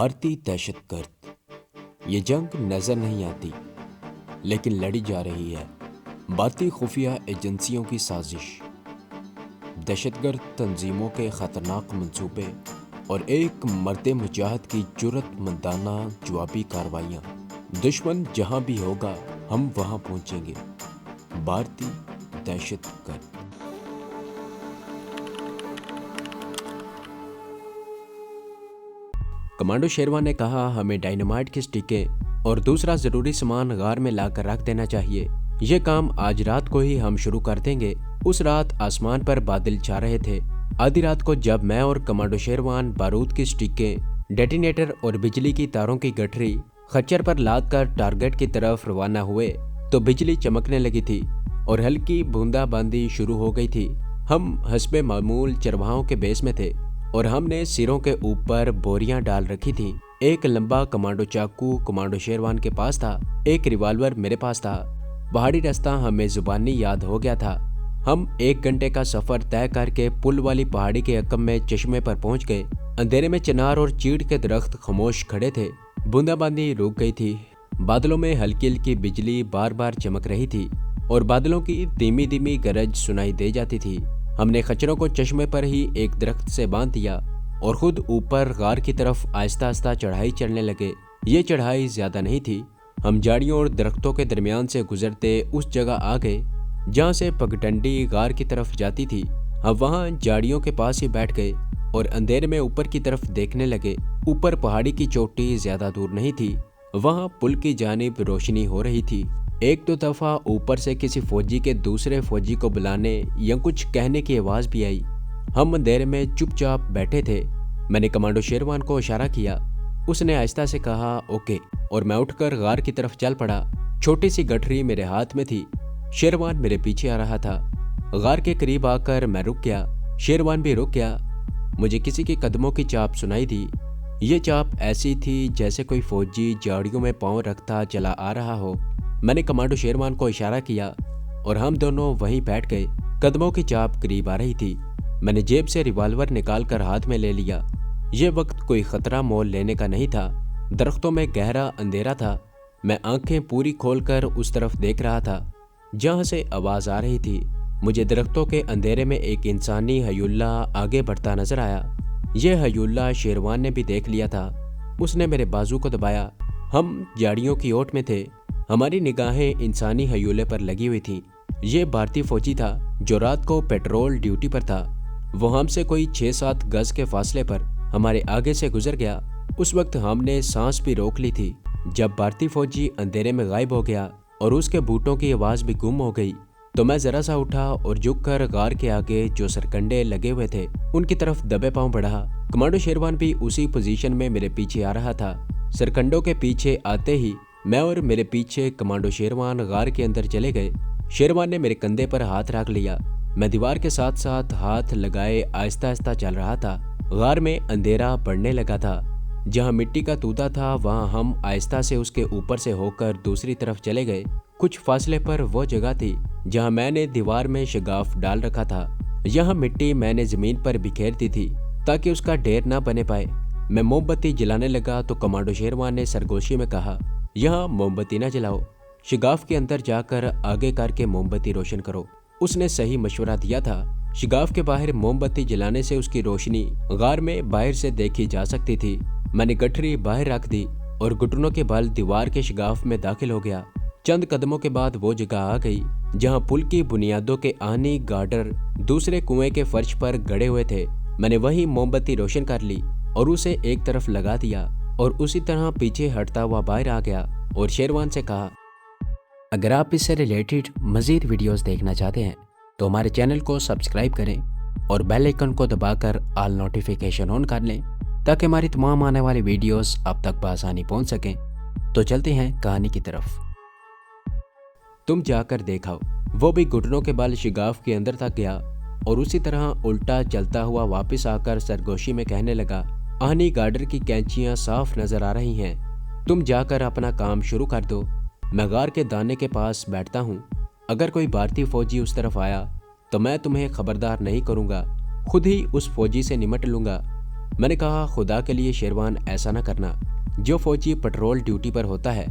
भारतीय दहशत गर्द। ये जंग नजर नहीं आती लेकिन लड़ी जा रही है। भारतीय खुफिया एजेंसियों की साजिश, दहशतगर्द तंजीमों के खतरनाक मंसूबे और एक मर्द मुजाहिद की जुर्रतमंदाना जवाबी कार्रवाइयाँ। दुश्मन जहाँ भी होगा हम वहाँ पहुँचेंगे। भारतीय दहशत गर्द। कमांडो शेरवान ने कहा, हमें डायनामाइट की स्टिकें और दूसरा जरूरी सामान गार में लाकर रख देना चाहिए। ये काम आज रात को ही हम शुरू कर देंगे। उस रात आसमान पर बादल छा रहे थे। आधी रात को जब मैं और कमांडो शेरवान बारूद की स्टिकें, डेटोनेटर और बिजली की तारों की गठरी खच्चर पर लाद कर टारगेट की तरफ रवाना हुए तो बिजली चमकने लगी थी और हल्की बूंदाबांदी शुरू हो गई थी। हम हस्बे मामूल चरवाहों के बेस में थे और हमने सिरों के ऊपर बोरियां डाल रखी थी। एक लंबा कमांडो चाकू कमांडो शेरवान के पास था, एक रिवॉल्वर मेरे पास था। पहाड़ी रास्ता हमें जुबानी याद हो गया था। हम 1 घंटे का सफर तय करके पुल वाली पहाड़ी के अकम में चश्मे पर पहुंच गए। अंधेरे में चिनार और चीड़ के दरख्त खामोश खड़े थे। बूंदाबांदी रुक गई थी। बादलों में हल्की हल्की बिजली बार बार चमक रही थी और बादलों की धीमी धीमी गरज सुनाई दे जाती थी। हमने खच्चरों को चश्मे पर ही एक दरख्त से बांध दिया और खुद ऊपर गार की तरफ आहिस्ता आहिस्ता चढ़ाई चढ़ने लगे। ये चढ़ाई ज्यादा नहीं थी। हम झाड़ियों और दरख्तों के दरमियान से गुजरते उस जगह आ गए जहाँ से पगडंडी गार की तरफ जाती थी। हम वहाँ झाड़ियों के पास ही बैठ गए और अंधेरे में ऊपर की तरफ देखने लगे। ऊपर पहाड़ी की चोटी ज्यादा दूर नहीं थी, वहाँ पुल की जानिब रोशनी हो रही थी। एक दो दफा ऊपर से किसी फौजी के दूसरे फौजी को बुलाने या कुछ कहने की आवाज भी आई। हम अंधेरे में चुपचाप बैठे थे। मैंने कमांडो शेरवान को इशारा किया। उसने आहिस्ता से कहा ओके, और मैं उठकर गार की तरफ चल पड़ा। छोटी सी गठरी मेरे हाथ में थी। शेरवान मेरे पीछे आ रहा था। गार के करीब आकर मैं रुक गया। शेरवान भी रुक गया। मुझे किसी के कदमों की चाप सुनाई दी। ये चाप ऐसी थी जैसे कोई फौजी झाड़ियों में पांव रखता चला आ रहा हो। मैंने कमांडो शेरवान को इशारा किया और हम दोनों वहीं बैठ गए। कदमों की चाप करीब आ रही थी। मैंने जेब से रिवॉल्वर निकालकर हाथ में ले लिया। ये वक्त कोई खतरा मोल लेने का नहीं था। दरख्तों में गहरा अंधेरा था। मैं आंखें पूरी खोलकर उस तरफ देख रहा था जहां से आवाज आ रही थी। मुझे दरख्तों के अंधेरे में एक इंसानी हयुल्ला आगे बढ़ता नजर आया। यह हयुल्ला शेरवान ने भी देख लिया था। उसने मेरे बाजू को दबाया। हम झाड़ियों की ओट में थे। हमारी निगाहें इंसानी हयूले पर लगी हुई थीं। ये भारतीय फौजी था जो रात को पेट्रोल ड्यूटी पर था। वो हमसे कोई 6-7 गज के फासले पर हमारे आगे से गुजर गया। उस वक्त हमने सांस भी रोक ली थी। जब भारतीय फौजी अंधेरे में गायब हो गया और उसके बूटों की आवाज भी गुम हो गई तो मैं जरा सा उठा और झुककर गार के आगे जो सरकंडे लगे हुए थे उनकी तरफ दबे पांव बढ़ा। कमांडो शेरवान भी उसी पोजीशन में मेरे पीछे आ रहा था। सरकंडों के पीछे आते ही मैं और मेरे पीछे कमांडो शेरवान गार के अंदर चले गए। शेरवान ने मेरे कंधे पर हाथ रख लिया। मैं दीवार के साथ साथ हाथ लगाए आहिस्ता आहिस्ता चल रहा था। गार में अंधेरा बढ़ने लगा था। जहां मिट्टी का तूता था वहां हम आहिस्ता से उसके ऊपर से होकर दूसरी तरफ चले गए। कुछ फासले पर वो जगह थी जहां मैंने दीवार में शगाफ डाल रखा था। यहाँ मिट्टी मैंने जमीन पर बिखेर दी थी ताकि उसका ढेर ना बने पाए। मैं मोमबत्ती जलाने लगा तो कमांडो शेरवान ने सरगोशी में कहा, यहाँ मोमबत्ती न जलाओ, शिगाफ के अंदर जाकर आगे करके मोमबत्ती रोशन करो। उसने सही मशवरा दिया था। शिगाफ के बाहर मोमबत्ती जलाने से उसकी रोशनी गार में बाहर से देखी जा सकती थी। मैंने गठरी बाहर रख दी और घुटनों के बल दीवार के शिगाफ में दाखिल हो गया। चंद कदमों के बाद वो जगह आ गई जहाँ पुल की बुनियादों के आहनी गार्डर दूसरे कुएं के फर्श पर गड़े हुए थे। मैंने वही मोमबत्ती रोशन कर ली और उसे एक तरफ लगा दिया और उसी तरह पीछे हटता हुआ बाहर आ गया और शेरवान से कहा, अगर आप इससे रिलेटेड मजीद वीडियोस देखना चाहते हैं तो हमारे चैनल को सब्सक्राइब करें और बेल आइकन को दबाकर ऑल नोटिफिकेशन ऑन कर लें ताकि हमारी तमाम आने वाली वीडियोस आप तक बआसानी पहुंच सकें। तो चलते हैं कहानी की तरफ। तुम जाकर देखाओ। वो भी घुटनों के बल शिगाफ के अंदर तक गया और उसी तरह उल्टा चलता हुआ वापस आकर सरगोशी में कहने लगा, आहनी गार्डर की कैंचियां साफ नजर आ रही हैं। तुम जाकर अपना काम शुरू कर दो। मैं गार के दाने के पास बैठता हूँ। अगर कोई भारतीय फौजी उस तरफ आया तो मैं तुम्हें खबरदार नहीं करूँगा, खुद ही उस फौजी से निमट लूँगा। میں نے کہا خدا کے لیے شیروان ایسا نہ کرنا، جو فوجی پٹرول ڈیوٹی پر ہوتا ہے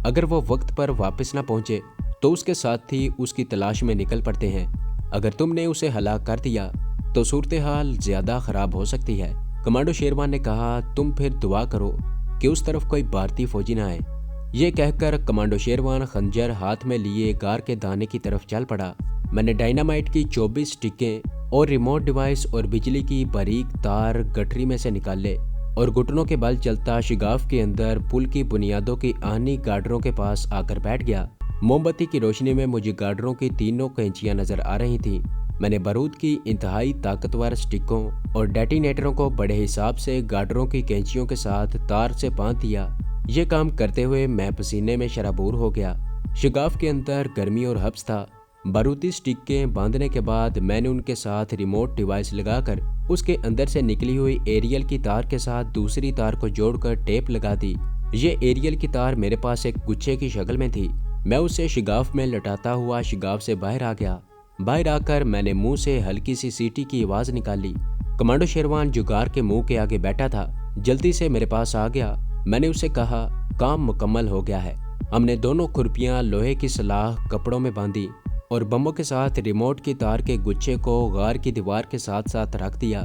اگر وہ وقت پر واپس نہ پہنچے تو اس کے ساتھی اس کی تلاش میں نکل پڑتے ہیں، اگر تم نے اسے ہلاک کر دیا تو صورتحال زیادہ خراب ہو سکتی ہے۔ کمانڈو شیروان نے کہا تم پھر دعا کرو کہ اس طرف کوئی بھارتی فوجی نہ آئے۔ یہ کہہ کر کمانڈو شیروان خنجر ہاتھ میں لیے غار کے دانے کی طرف چل پڑا۔ میں نے ڈائنامائٹ کی 24 ٹکیں اور ریموٹ ڈیوائس اور بجلی کی باریک تار گٹھری میں سے نکالے اور گھٹنوں کے بل چلتا شگاف کے اندر پل کی بنیادوں کی آہنی گارڈروں کے پاس آ کر بیٹھ گیا۔ موم بتی کی روشنی میں مجھے گارڈروں کی تینوں کینچیاں نظر آ رہی تھیں۔ میں نے بارود کی انتہائی طاقتور سٹکوں اور ڈیٹینیٹروں کو بڑے حساب سے گارڈروں کی کینچیوں کے ساتھ تار سے باندھ دیا۔ یہ کام کرتے ہوئے میں پسینے میں شرابور ہو گیا۔ شگاف کے اندر گرمی اور حبس تھا۔ بارودی سٹکیں باندھنے کے بعد میں نے ان کے ساتھ ریموٹ ڈیوائس لگا کر اس کے اندر سے نکلی ہوئی ایریل کی تار کے ساتھ دوسری تار کو جوڑ کر ٹیپ لگا دی۔ یہ ایریل کی تار میرے پاس ایک گچھے کی شکل میں تھی۔ میں اسے شگاف میں لٹاتا ہوا شگاف سے باہر آ گیا۔ باہر آ کر میں نے منہ سے ہلکی سی سیٹی کی آواز نکالی۔ کمانڈو شیروان جو غار کے منہ کے آگے بیٹھا تھا جلدی سے میرے پاس آ گیا۔ میں نے اسے کہا کام مکمل ہو گیا ہے۔ ہم نے دونوں کھرپیاں لوہے کی سلاخ کپڑوں میں باندھی اور بموں کے ساتھ ریموٹ کی تار کے گچھے کو غار کی دیوار کے ساتھ ساتھ رکھ دیا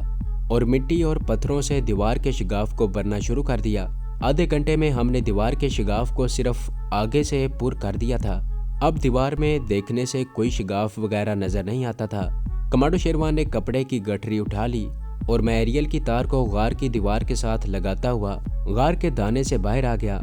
اور مٹی اور پتھروں سے دیوار کے شگاف کو بھرنا شروع کر دیا۔ آدھے گھنٹے میں ہم نے دیوار کے شگاف کو صرف آگے سے پر کر دیا تھا۔ اب دیوار میں دیکھنے سے کوئی شگاف وغیرہ نظر نہیں آتا تھا۔ کمانڈو شیروان نے کپڑے کی گٹھری اٹھا لی اور میں ایریل کی تار کو غار کی دیوار کے ساتھ لگاتا ہوا غار کے دانے سے باہر آ گیا۔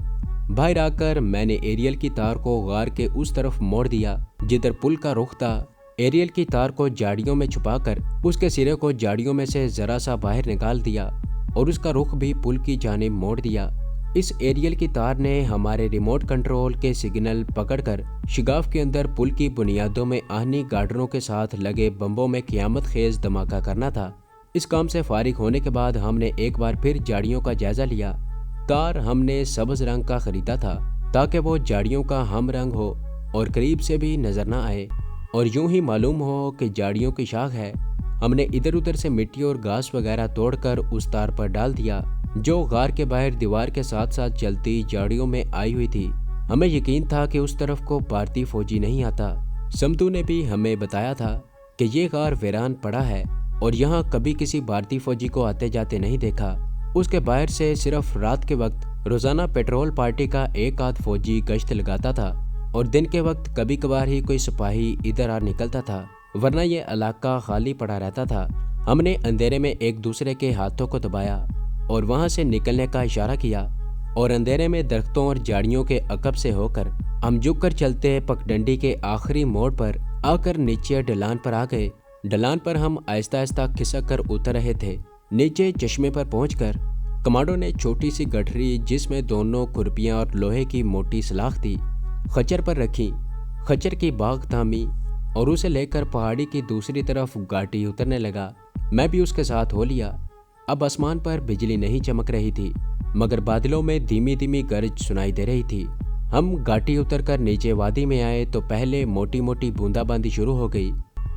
باہر آ کر میں نے ایریل کی تار کو غار کے اس طرف موڑ دیا جدھر پل کا رخ تھا۔ ایریل کی تار کو جاڑیوں میں چھپا کر اس کے سرے کو جاڑیوں میں سے ذرا سا باہر نکال دیا اور اس کا رخ بھی پل کی جانب موڑ دیا۔ اس ایریل کی تار نے ہمارے ریموٹ کنٹرول کے سگنل پکڑ کر شگاف کے اندر پل کی بنیادوں میں آہنی گارڈروں کے ساتھ لگے بمبوں میں قیامت خیز دھماکہ کرنا تھا۔ اس کام سے فارغ ہونے کے بعد ہم نے ایک بار پھر جاڑیوں کا جائزہ لیا۔ تار ہم نے سبز رنگ کا خریدا تھا تاکہ وہ جاڑیوں کا ہم رنگ ہو اور قریب سے بھی نظر نہ آئے اور یوں ہی معلوم ہو کہ جاڑیوں کی شاخ ہے۔ ہم نے ادھر ادھر سے مٹی اور گھاس وغیرہ توڑ کر اس تار پر ڈال دیا جو غار کے باہر دیوار کے ساتھ ساتھ چلتی جاڑیوں میں آئی ہوئی تھی۔ ہمیں یقین تھا کہ اس طرف کو بھارتی فوجی نہیں آتا۔ سمتو نے بھی ہمیں بتایا تھا کہ یہ غار ویران پڑا ہے اور یہاں کبھی کسی بھارتی فوجی کو آتے جاتے نہیں دیکھا۔ اس کے باہر سے صرف رات کے وقت روزانہ پیٹرول پارٹی کا ایک آدھ فوجی گشت لگاتا تھا اور دن کے وقت کبھی کبھار ہی کوئی سپاہی ادھر آ نکلتا تھا، ورنہ یہ علاقہ خالی پڑا رہتا تھا۔ ہم نے اندھیرے میں ایک دوسرے کے ہاتھوں کو دبایا اور وہاں سے نکلنے کا اشارہ کیا اور اندھیرے میں درختوں اور جاڑیوں کے عقب سے ہو کر ہم جھک کر چلتے پگڈنڈی کے آخری موڑ پر آ کر نیچے ڈھلان پر آ گئے۔ ڈھلان پر ہم آہستہ آہستہ کھسک کر اتر رہے تھے۔ نیچے چشمے پر پہنچ کر کمانڈو نے چھوٹی سی گٹھری جس میں دونوں کھرپیاں اور لوہے کی موٹی سلاخ تھی خچر پر رکھی، خچر کی باغ تھامی اور اسے لے کر پہاڑی کی دوسری طرف گھاٹی اترنے لگا۔ میں بھی اس کے ساتھ ہو لیا۔ اب آسمان پر بجلی نہیں چمک رہی تھی مگر بادلوں میں دھیمی دھیمی گرج سنائی دے رہی تھی۔ ہم گھاٹی اتر کر نیچے وادی میں آئے تو پہلے موٹی موٹی بوندا باندی شروع ہو گئی،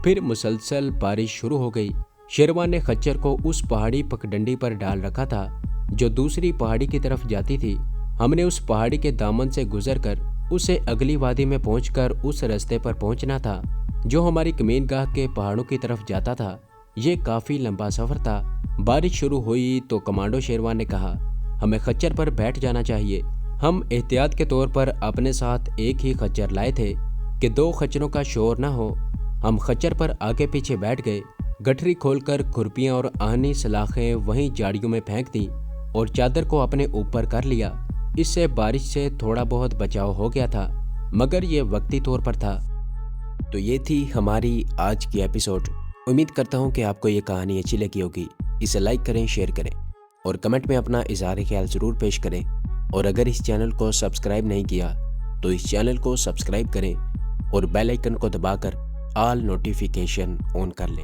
پھر مسلسل بارش شروع ہو گئی۔ شیروان نے خچر کو اس پہاڑی پگڈنڈی پر ڈال رکھا تھا جو دوسری پہاڑی کی طرف جاتی تھی۔ ہم نے اس پہاڑی کے دامن سے گزر کر اسے اگلی وادی میں پہنچ کر اس رستے پر پہنچنا تھا جو ہماری کمین گاہ کے پہاڑوں کی طرف جاتا تھا۔ یہ کافی لمبا سفر تھا۔ بارش شروع ہوئی تو کمانڈو شیروان نے کہا ہمیں خچر پر بیٹھ جانا چاہیے۔ ہم احتیاط کے طور پر اپنے ساتھ ایک ہی خچر لائے تھے کہ دو خچروں کا شور نہ ہو۔ ہم خچر پر آگے پیچھے بیٹھ گئے، گٹھری کھول کر کھرپیاں اور آہنی سلاخیں وہیں جاڑیوں میں پھینک دیں اور چادر کو اپنے اوپر کر لیا۔ اس سے بارش سے تھوڑا بہت بچاؤ ہو گیا تھا مگر یہ وقتی طور پر تھا۔ تو یہ تھی ہماری آج کی ایپیسوڈ۔ امید کرتا ہوں کہ آپ کو یہ کہانی اچھی لگی ہوگی۔ اسے لائک کریں، شیئر کریں اور کمنٹ میں اپنا اظہار خیال ضرور پیش کریں، اور اگر اس چینل کو سبسکرائب نہیں کیا تو اس چینل کو سبسکرائب کریں اور بیل آئیکن کو دبا کر آل نوٹیفیکیشن آن کر لیں۔